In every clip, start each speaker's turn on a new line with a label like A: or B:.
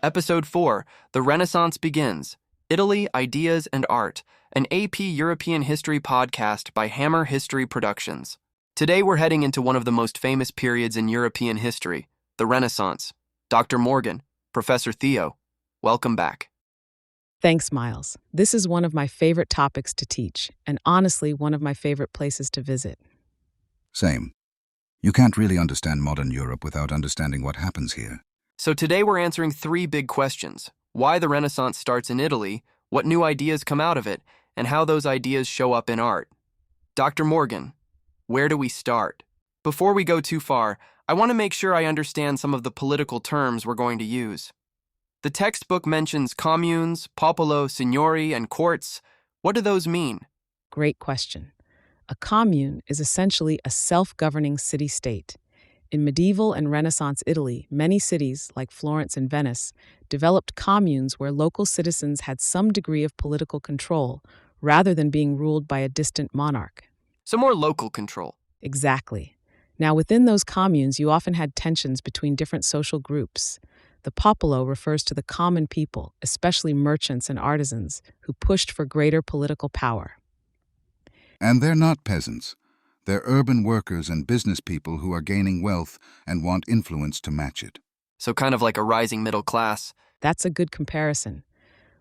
A: Episode 4, The Renaissance Begins, Italy, Ideas, and Art, an AP European History podcast by Hammer History Productions. Today we're heading into one of the most famous periods in European history, the Renaissance. Dr. Morgan, Professor Theo, welcome back.
B: Thanks, Miles. This is one of my favorite topics to teach, and honestly, one of my favorite places to visit.
C: Same. You can't really understand modern Europe without understanding what happens here.
A: So today we're answering three big questions: why the Renaissance starts in Italy, what new ideas come out of it, and how those ideas show up in art. Dr. Morgan, where do we start? Before we go too far, I want to make sure I understand some of the political terms we're going to use. The textbook mentions communes, popolo, signori, and courts. What do those mean?
B: Great question. A commune is essentially a self-governing city-state. In medieval and Renaissance Italy, many cities, like Florence and Venice, developed communes where local citizens had some degree of political control, rather than being ruled by a distant monarch.
A: So more local control.
B: Exactly. Now, within those communes, you often had tensions between different social groups. The popolo refers to the common people, especially merchants and artisans, who pushed for greater political power.
C: And they're not peasants. They're urban workers and business people who are gaining wealth and want influence to match it.
A: So kind of like a rising middle class.
B: That's a good comparison.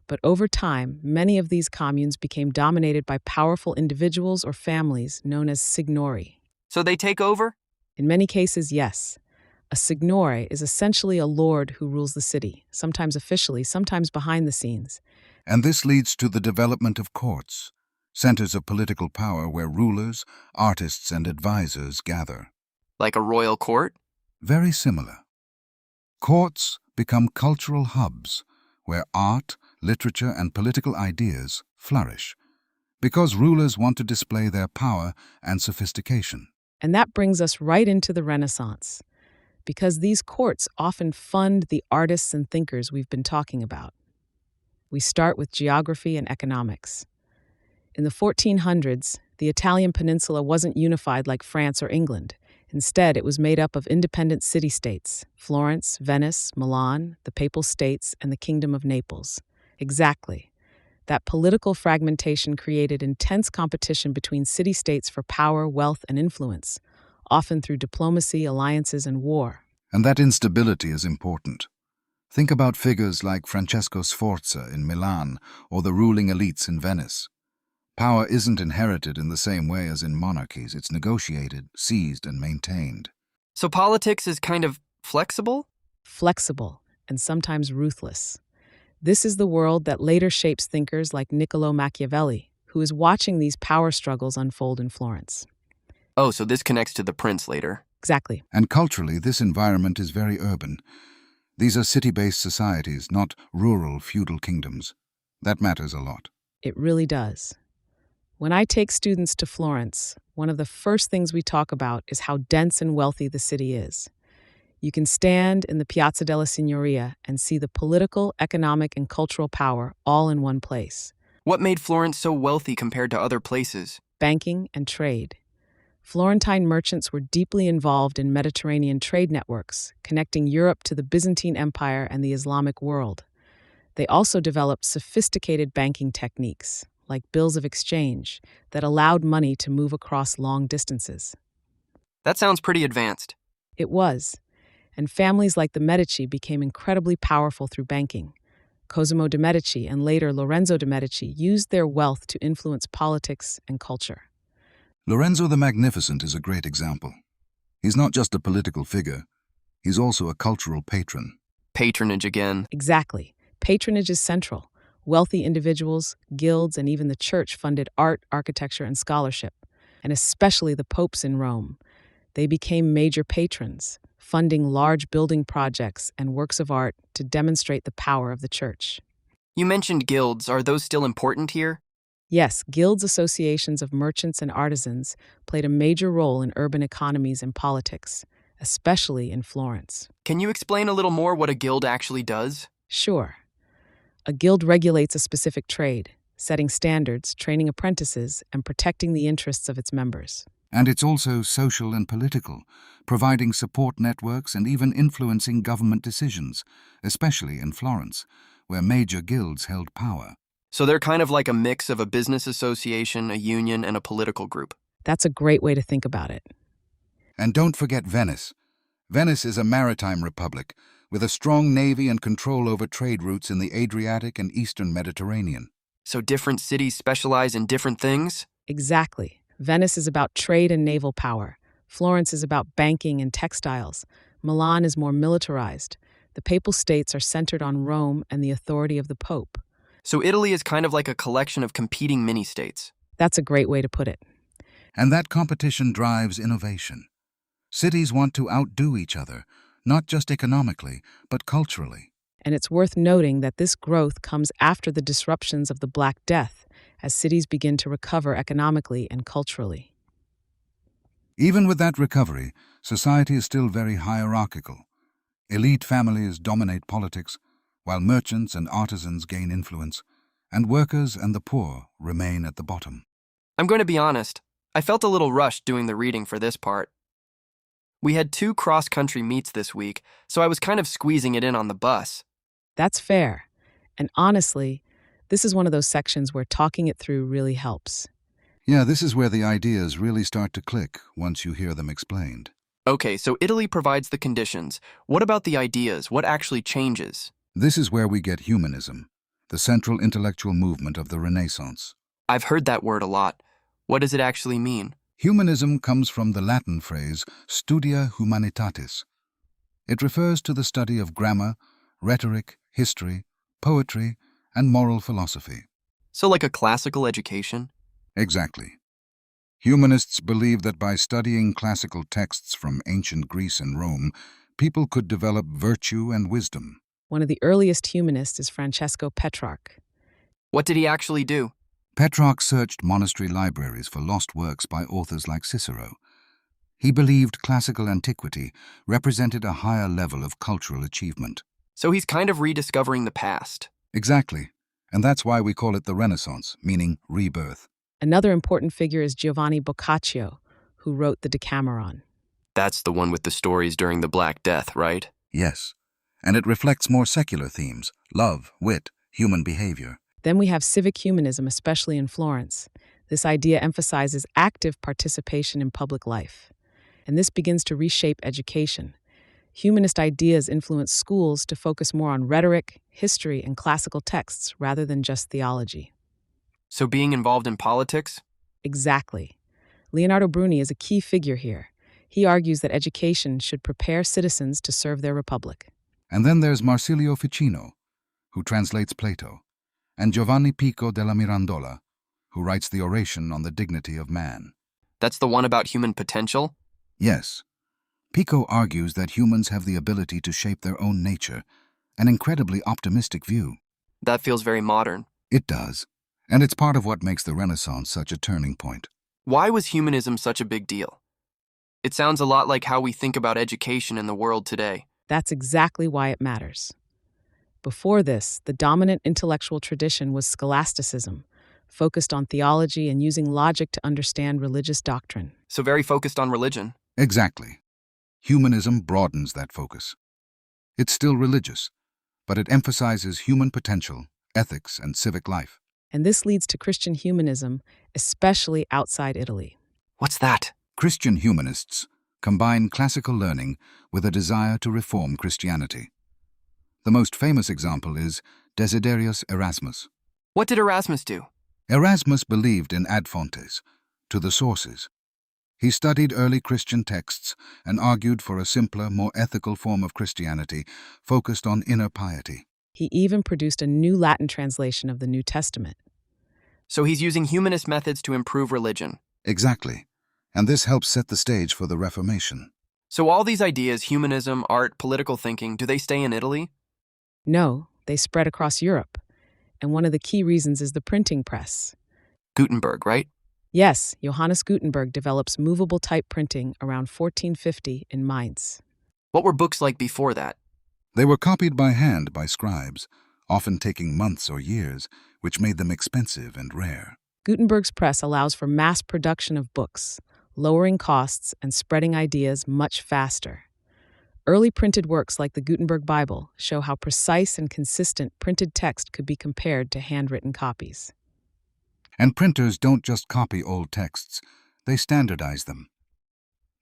B: But over time, many of these communes became dominated by powerful individuals or families known as signori.
A: So they take over?
B: In many cases, yes. A signore is essentially a lord who rules the city, sometimes officially, sometimes behind the scenes.
C: And this leads to the development of courts, centers of political power where rulers, artists, and advisors gather.
A: Like a royal court?
C: Very similar. Courts become cultural hubs where art, literature, and political ideas flourish, because rulers want to display their power and sophistication.
B: And that brings us right into the Renaissance, because these courts often fund the artists and thinkers we've been talking about. We start with geography and economics. In the 1400s, the Italian peninsula wasn't unified like France or England. Instead, it was made up of independent city-states: Florence, Venice, Milan, the Papal States, and the Kingdom of Naples. Exactly. That political fragmentation created intense competition between city-states for power, wealth, and influence, often through diplomacy, alliances, and war.
C: And that instability is important. Think about figures like Francesco Sforza in Milan or the ruling elites in Venice. Power isn't inherited in the same way as in monarchies. It's negotiated, seized, and maintained.
A: So politics is kind of flexible?
B: Flexible, and sometimes ruthless. This is the world that later shapes thinkers like Niccolo Machiavelli, who is watching these power struggles unfold in Florence.
A: Oh, so this connects to the prince later.
B: Exactly.
C: And culturally, this environment is very urban. These are city-based societies, not rural feudal kingdoms. That matters a lot.
B: It really does. When I take students to Florence, one of the first things we talk about is how dense and wealthy the city is. You can stand in the Piazza della Signoria and see the political, economic, and cultural power all in one place.
A: What made Florence so wealthy compared to other places?
B: Banking and trade. Florentine merchants were deeply involved in Mediterranean trade networks, connecting Europe to the Byzantine Empire and the Islamic world. They also developed sophisticated banking techniques, like bills of exchange, that allowed money to move across long distances.
A: That sounds pretty advanced.
B: It was, and families like the Medici became incredibly powerful through banking. Cosimo de' Medici and later Lorenzo de' Medici used their wealth to influence politics and culture.
C: Lorenzo the Magnificent is a great example. He's not just a political figure, he's also a cultural patron.
A: Patronage again.
B: Exactly. Patronage is central. Wealthy individuals, guilds, and even the church funded art, architecture, and scholarship, and especially the popes in Rome. They became major patrons, funding large building projects and works of art to demonstrate the power of the church.
A: You mentioned guilds. Are those still important here?
B: Yes, guilds, associations of merchants and artisans, played a major role in urban economies and politics, especially in Florence.
A: Can you explain a little more what a guild actually does?
B: Sure. A guild regulates a specific trade, setting standards, training apprentices, and protecting the interests of its members.
C: And it's also social and political, providing support networks and even influencing government decisions, especially in Florence, where major guilds held power.
A: So they're kind of like a mix of a business association, a union, and a political group.
B: That's a great way to think about it.
C: And don't forget Venice. Venice is a maritime republic with a strong navy and control over trade routes in the Adriatic and Eastern Mediterranean.
A: So different cities specialize in different things?
B: Exactly. Venice is about trade and naval power. Florence is about banking and textiles. Milan is more militarized. The Papal States are centered on Rome and the authority of the Pope.
A: So Italy is kind of like a collection of competing mini-states.
B: That's a great way to put it.
C: And that competition drives innovation. Cities want to outdo each other, not just economically, but culturally.
B: And it's worth noting that this growth comes after the disruptions of the Black Death, as cities begin to recover economically and culturally.
C: Even with that recovery, society is still very hierarchical. Elite families dominate politics, while merchants and artisans gain influence, and workers and the poor remain at the bottom.
A: I'm going to be honest, I felt a little rushed doing the reading for this part. We had 2 cross-country meets this week, so I was kind of squeezing it in on the bus.
B: That's fair. And honestly, this is one of those sections where talking it through really helps.
C: Yeah, this is where the ideas really start to click once you hear them explained.
A: Okay, so Italy provides the conditions. What about the ideas? What actually changes?
C: This is where we get humanism, the central intellectual movement of the Renaissance.
A: I've heard that word a lot. What does it actually mean?
C: Humanism comes from the Latin phrase studia humanitatis. It refers to the study of grammar, rhetoric, history, poetry, and moral philosophy.
A: So like a classical education?
C: Exactly. Humanists believe that by studying classical texts from ancient Greece and Rome, people could develop virtue and wisdom.
B: One of the earliest humanists is Francesco Petrarch.
A: What did he actually do?
C: Petrarch searched monastery libraries for lost works by authors like Cicero. He believed classical antiquity represented a higher level of cultural achievement.
A: So he's kind of rediscovering the past.
C: Exactly. And that's why we call it the Renaissance, meaning rebirth.
B: Another important figure is Giovanni Boccaccio, who wrote the Decameron.
A: That's the one with the stories during the Black Death, right?
C: Yes. And it reflects more secular themes: love, wit, human behavior.
B: Then we have civic humanism, especially in Florence. This idea emphasizes active participation in public life. And this begins to reshape education. Humanist ideas influence schools to focus more on rhetoric, history, and classical texts rather than just theology.
A: So being involved in politics?
B: Exactly. Leonardo Bruni is a key figure here. He argues that education should prepare citizens to serve their republic.
C: And then there's Marsilio Ficino, who translates Plato, and Giovanni Pico della Mirandola, who writes the oration on the dignity of man.
A: That's the one about human potential?
C: Yes. Pico argues that humans have the ability to shape their own nature, an incredibly optimistic view.
A: That feels very modern.
C: It does, and it's part of what makes the Renaissance such a turning point.
A: Why was humanism such a big deal? It sounds a lot like how we think about education in the world today.
B: That's exactly why it matters. Before this, the dominant intellectual tradition was scholasticism, focused on theology and using logic to understand religious doctrine.
A: So very focused on religion.
C: Exactly. Humanism broadens that focus. It's still religious, but it emphasizes human potential, ethics, and civic life.
B: And this leads to Christian humanism, especially outside Italy.
A: What's that?
C: Christian humanists combine classical learning with a desire to reform Christianity. The most famous example is Desiderius Erasmus.
A: What did Erasmus do?
C: Erasmus believed in ad fontes, to the sources. He studied early Christian texts and argued for a simpler, more ethical form of Christianity focused on inner piety.
B: He even produced a new Latin translation of the New Testament.
A: So he's using humanist methods to improve religion.
C: Exactly. And this helps set the stage for the Reformation.
A: So all these ideas, humanism, art, political thinking, do they stay in Italy?
B: No, they spread across Europe. And one of the key reasons is the printing press.
A: Gutenberg, right?
B: Yes, Johannes Gutenberg develops movable type printing around 1450 in Mainz.
A: What were books like before that?
C: They were copied by hand by scribes, often taking months or years, which made them expensive and rare.
B: Gutenberg's press allows for mass production of books, lowering costs and spreading ideas much faster. Early printed works like the Gutenberg Bible show how precise and consistent printed text could be compared to handwritten copies.
C: And printers don't just copy old texts, they standardize them.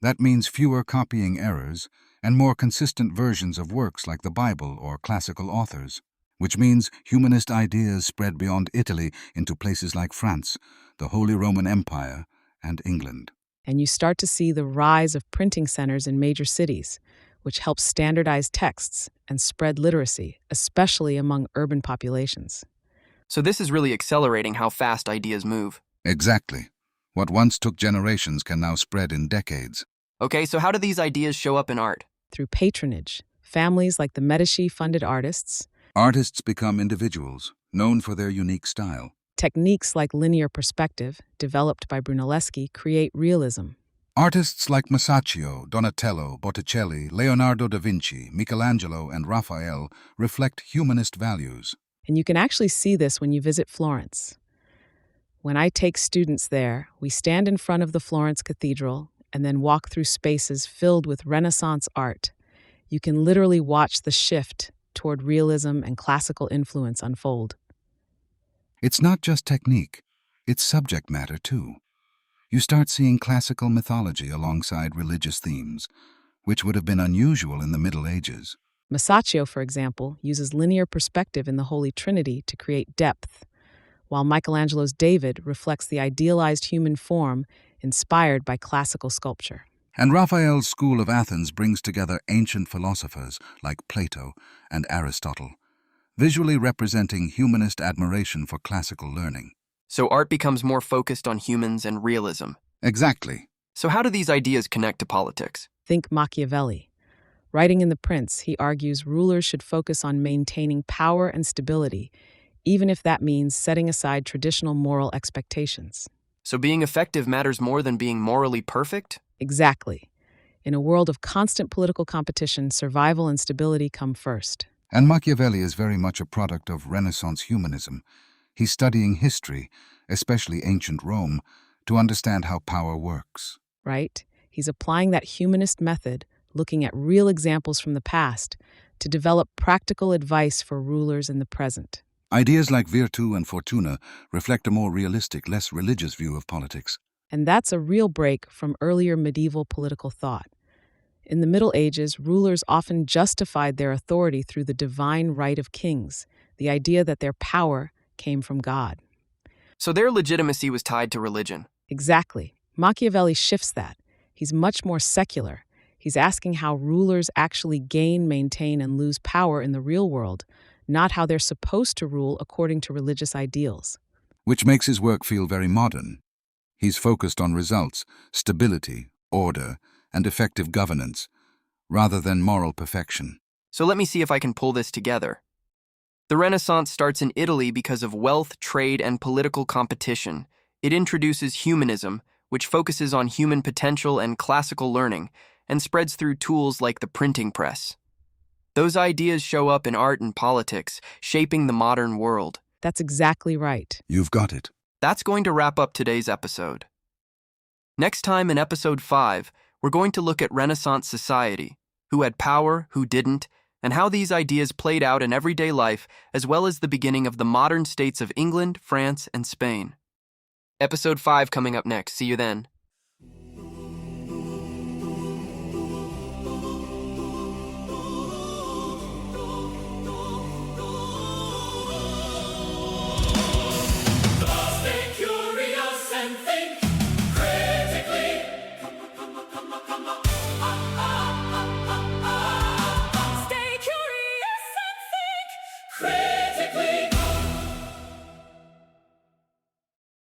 C: That means fewer copying errors and more consistent versions of works like the Bible or classical authors, which means humanist ideas spread beyond Italy into places like France, the Holy Roman Empire, and England.
B: And you start to see the rise of printing centers in major cities, which helps standardize texts and spread literacy, especially among urban populations.
A: So this is really accelerating how fast ideas move.
C: Exactly. What once took generations can now spread in decades.
A: Okay, so how do these ideas show up in art?
B: Through patronage, families like the Medici funded artists,
C: Artists become individuals, known for their unique style.
B: techniques like linear perspective, developed by Brunelleschi, create realism.
C: Artists like Masaccio, Donatello, Botticelli, Leonardo da Vinci, Michelangelo, and Raphael reflect humanist values.
B: And you can actually see this when you visit Florence. When I take students there, we stand in front of the Florence Cathedral and then walk through spaces filled with Renaissance art. You can literally watch the shift toward realism and classical influence unfold.
C: It's not just technique, it's subject matter too. You start seeing classical mythology alongside religious themes, which would have been unusual in the Middle Ages.
B: Masaccio, for example, uses linear perspective in the Holy Trinity to create depth, while Michelangelo's David reflects the idealized human form inspired by classical sculpture.
C: And Raphael's school of Athens brings together ancient philosophers like Plato and Aristotle, visually representing humanist admiration for classical learning.
A: So art becomes more focused on humans and realism.
C: Exactly.
A: So how do these ideas connect to politics?
B: Think Machiavelli. Writing in The Prince, he argues rulers should focus on maintaining power and stability, even if that means setting aside traditional moral expectations.
A: So being effective matters more than being morally perfect?
B: Exactly. In a world of constant political competition, survival and stability come first.
C: And Machiavelli is very much a product of Renaissance humanism. He's studying history, especially ancient Rome, to understand how power works.
B: Right? He's applying that humanist method, looking at real examples from the past, to develop practical advice for rulers in the present.
C: Ideas like virtu and fortuna reflect a more realistic, less religious view of politics.
B: And that's a real break from earlier medieval political thought. In the Middle Ages, rulers often justified their authority through the divine right of kings, the idea that their power came from God.
A: So their legitimacy was tied to religion.
B: Exactly. Machiavelli shifts that. He's much more secular. He's asking how rulers actually gain, maintain, and lose power in the real world, not how they're supposed to rule according to religious ideals.
C: Which makes his work feel very modern. He's focused on results, stability, order, and effective governance, rather than moral perfection.
A: So let me see if I can pull this together. The Renaissance starts in Italy because of wealth, trade, and political competition. It introduces humanism, which focuses on human potential and classical learning, and spreads through tools like the printing press. Those ideas show up in art and politics, shaping the modern world.
B: That's exactly right.
C: You've got it.
A: That's going to wrap up today's episode. Next time in episode 5, we're going to look at Renaissance society, who had power, who didn't, and how these ideas played out in everyday life, as well as the beginning of the modern states of England, France, and Spain. Episode 5 coming up next. See you then.